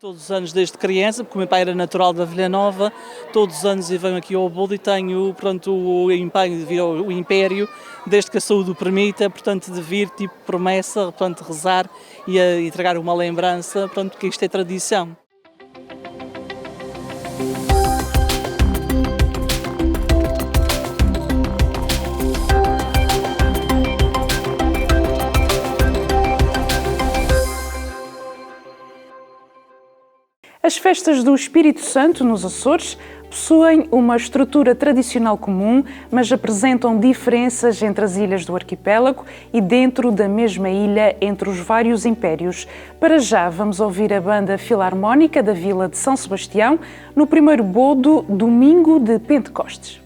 Todos os anos desde criança, porque o meu pai era natural da Vilha Nova, todos os anos eu venho aqui ao Boldo e tenho, pronto, o empenho de vir ao Império, desde que a saúde o permita, portanto, de vir, tipo promessa, portanto, rezar e entregar uma lembrança, pronto, porque isto é tradição. As festas do Espírito Santo nos Açores possuem uma estrutura tradicional comum, mas apresentam diferenças entre as ilhas do arquipélago e dentro da mesma ilha entre os vários impérios. Para já vamos ouvir a banda filarmónica da Vila de São Sebastião no primeiro bodo Domingo de Pentecostes.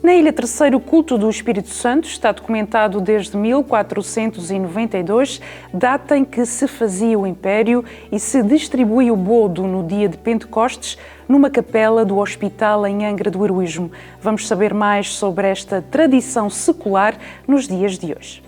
Na Ilha Terceira, o culto do Espírito Santo está documentado desde 1492, data em que se fazia o Império e se distribui o bodo no dia de Pentecostes, numa capela do Hospital em Angra do Heroísmo. Vamos saber mais sobre esta tradição secular nos dias de hoje.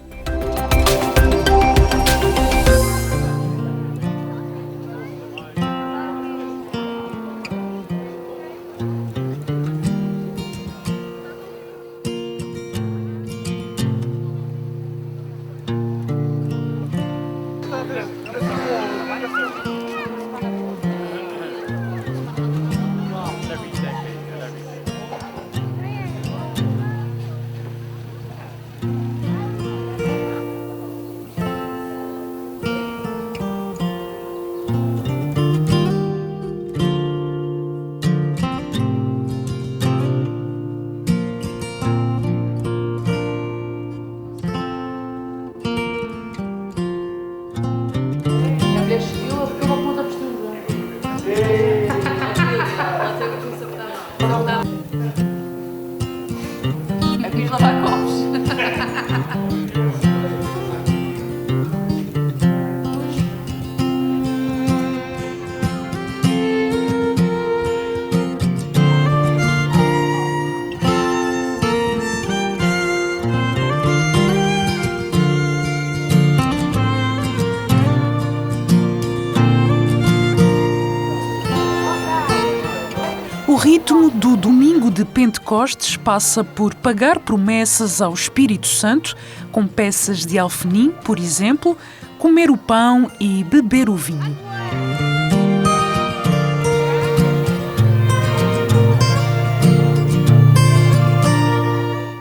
O ritmo do Domingo de Pentecostes passa por pagar promessas ao Espírito Santo, com peças de alfenim, por exemplo, comer o pão e beber o vinho.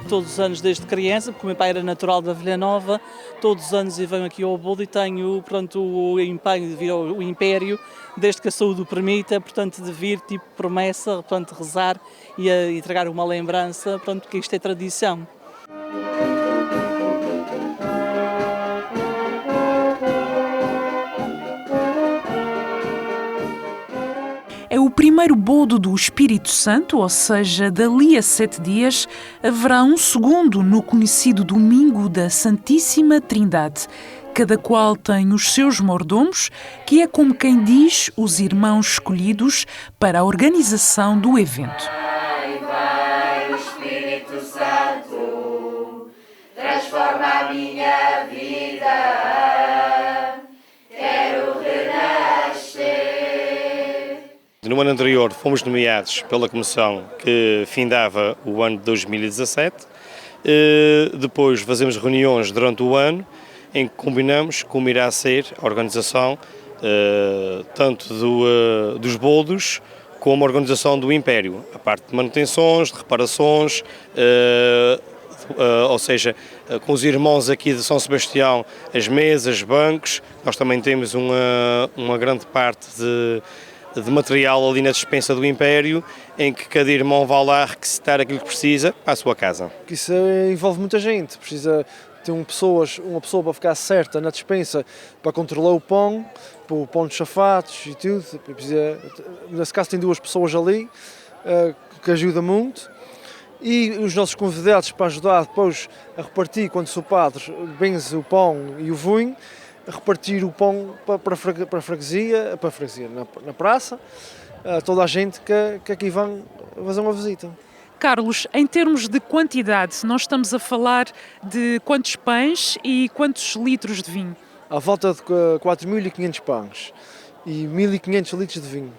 Todos os anos desde criança, porque o meu pai era natural da Vilha Nova, todos os anos eu venho aqui ao Boldo e tenho, pronto, o empenho de vir ao Império, desde que a saúde o permita, portanto, de vir, tipo promessa, portanto, rezar e entregar uma lembrança, pronto, porque isto é tradição. É o primeiro bodo do Espírito Santo, ou seja, dali a 7 dias, haverá um segundo no conhecido Domingo da Santíssima Trindade. Cada qual tem os seus mordomos, que é como quem diz os irmãos escolhidos para a organização do evento. Vai, Espírito Santo, transforma a minha vida, quero renascer. No ano anterior fomos nomeados pela Comissão que findava o ano de 2017, depois fazemos reuniões durante o ano em que combinamos como irá ser a organização tanto dos boldos como a organização do Império, a parte de manutenções, de reparações, ou seja, com os irmãos aqui de São Sebastião, as mesas, bancos, nós também temos uma grande parte de material ali na despensa do Império, em que cada irmão vai lá requisitar aquilo que precisa para a sua casa. Isso envolve muita gente, precisa ter uma pessoa para ficar certa na despensa, para controlar o pão dos chafatos e tudo. Nesse caso tem 2 pessoas ali, que ajuda muito. e os nossos convidados para ajudar depois a repartir, quando o padre benze o pão e o vinho, a repartir o pão para a freguesia, na praça, a toda a gente que aqui vão fazer uma visita. Carlos, em termos de quantidade, nós estamos a falar de quantos pães e quantos litros de vinho? À volta de 4.500 pães e 1.500 litros de vinho.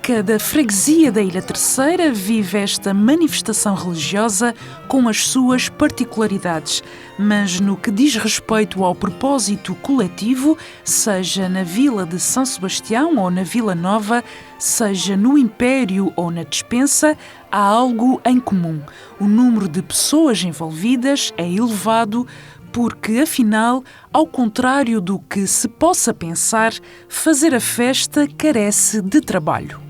Cada freguesia da Ilha Terceira vive esta manifestação religiosa com as suas particularidades, mas no que diz respeito ao propósito coletivo, seja na Vila de São Sebastião ou na Vila Nova, seja no Império ou na Despensa, há algo em comum. O número de pessoas envolvidas é elevado porque, afinal, ao contrário do que se possa pensar, fazer a festa carece de trabalho.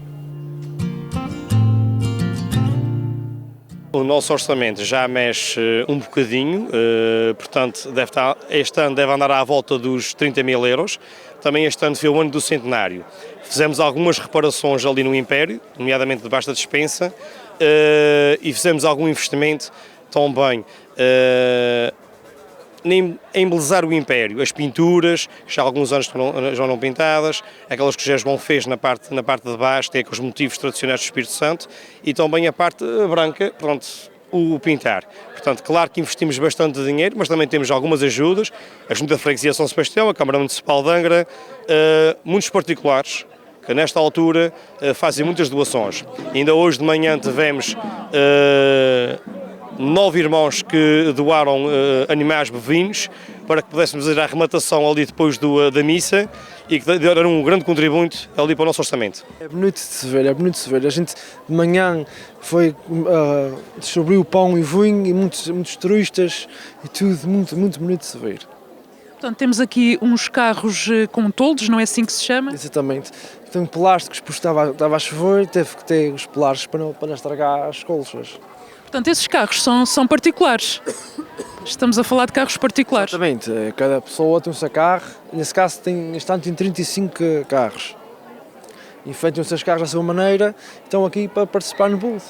O nosso orçamento já mexe um bocadinho, portanto, este ano deve andar à volta dos 30.000 euros. Também este ano foi o ano do centenário. Fizemos algumas reparações ali no Império, nomeadamente debaixo da despensa, e fizemos algum investimento também em embelezar o Império, as pinturas, que já há alguns anos já não pintadas, aquelas que o José João fez na parte de baixo, tem aqueles motivos tradicionais do Espírito Santo, e também a parte branca, pronto, o pintar. Portanto, claro que investimos bastante dinheiro, mas também temos algumas ajudas, a Junta de Freguesia de São Sebastião, a Câmara Municipal de Angra, muitos particulares, que nesta altura fazem muitas doações. Ainda hoje de manhã tivemos 9 irmãos que doaram animais bovinos para que pudéssemos fazer a arrematação ali depois da missa e que deram um grande contributo ali para o nosso orçamento. É bonito de se ver, é bonito de se ver. A gente de manhã foi distribuir o pão e o vinho e muitos turistas e tudo muito bonito de se ver. Portanto, temos aqui uns carros com toldos, não é assim que se chama? Exatamente. Tem plásticos, porque estava a chover, teve que ter os plásticos para não estragar as colchas. Portanto, esses carros são particulares. Estamos a falar de carros particulares. Exatamente. Cada pessoa tem o seu carro. Nesse caso, este ano tem 35 carros. E feitam os seus carros da sua maneira, estão aqui para participar no bolo.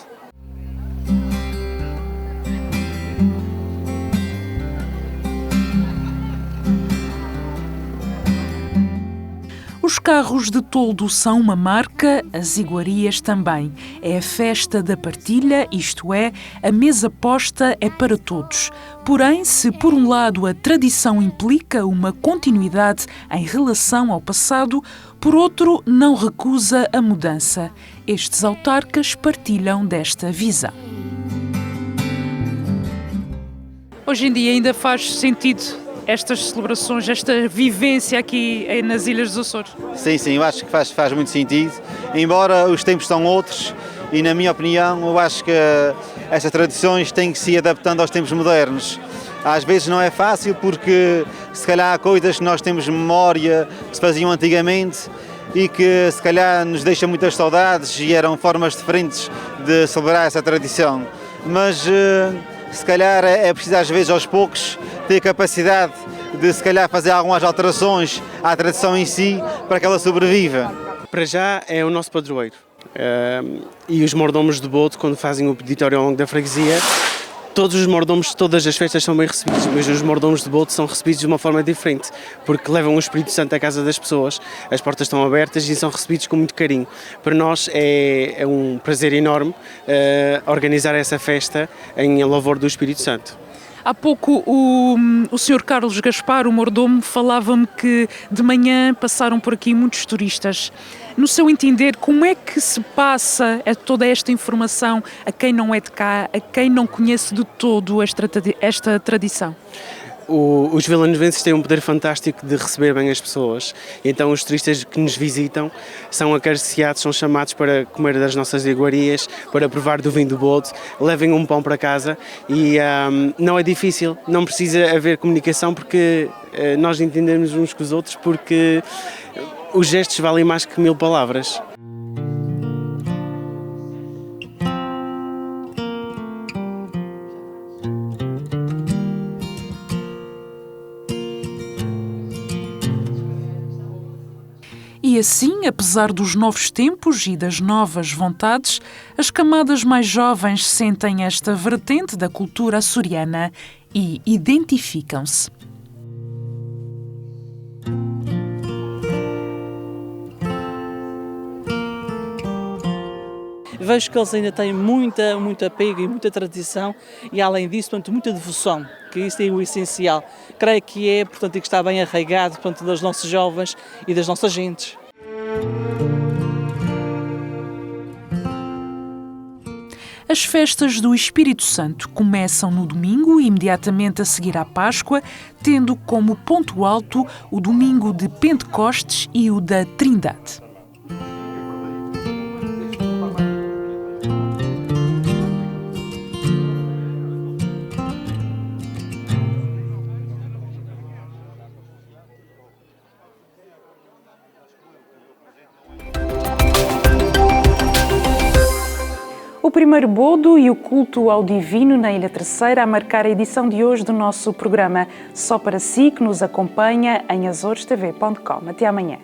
Os carros de toldo são uma marca, as iguarias também. É a festa da partilha, isto é, a mesa posta é para todos. Porém, se por um lado a tradição implica uma continuidade em relação ao passado, por outro não recusa a mudança. Estes autarcas partilham desta visão. Hoje em dia ainda faz sentido estas celebrações, esta vivência aqui nas Ilhas dos Açores? Sim, eu acho que faz muito sentido, embora os tempos são outros e, na minha opinião, eu acho que estas tradições têm que se ir adaptando aos tempos modernos. Às vezes não é fácil porque se calhar há coisas que nós temos memória que se faziam antigamente e que se calhar nos deixam muitas saudades e eram formas diferentes de celebrar essa tradição. Mas se calhar é preciso às vezes aos poucos ter capacidade de se calhar fazer algumas alterações à tradição em si para que ela sobreviva. Para já é o nosso padroeiro e os mordomos de bodo, quando fazem o peditório ao longo da freguesia, todos os mordomos de todas as festas são bem recebidos, mas os mordomos de bodo são recebidos de uma forma diferente, porque levam o Espírito Santo à casa das pessoas, as portas estão abertas e são recebidos com muito carinho. Para nós é um prazer enorme organizar essa festa em louvor do Espírito Santo. Há pouco o Sr. Carlos Gaspar, o mordomo, falava-me que de manhã passaram por aqui muitos turistas. No seu entender, como é que se passa toda esta informação a quem não é de cá, a quem não conhece de todo esta tradição? Os vilanovenses têm um poder fantástico de receber bem as pessoas, então os turistas que nos visitam são acariciados, são chamados para comer das nossas iguarias, para provar do vinho do bodo, levem um pão para casa e não é difícil, não precisa haver comunicação porque nós entendemos uns com os outros, porque os gestos valem mais que 1000 palavras. E assim, apesar dos novos tempos e das novas vontades, as camadas mais jovens sentem esta vertente da cultura açoriana e identificam-se. Vejo que eles ainda têm muito apego e muita tradição e, além disso, portanto, muita devoção, que isso é o essencial. Creio que é, portanto, e que está bem arraigado, portanto, das nossas jovens e das nossas gentes. As festas do Espírito Santo começam no domingo, imediatamente a seguir à Páscoa, tendo como ponto alto o domingo de Pentecostes e o da Trindade. O primeiro bodo e o culto ao divino na Ilha Terceira a marcar a edição de hoje do nosso programa. Só para si que nos acompanha em azorestv.com. Até amanhã.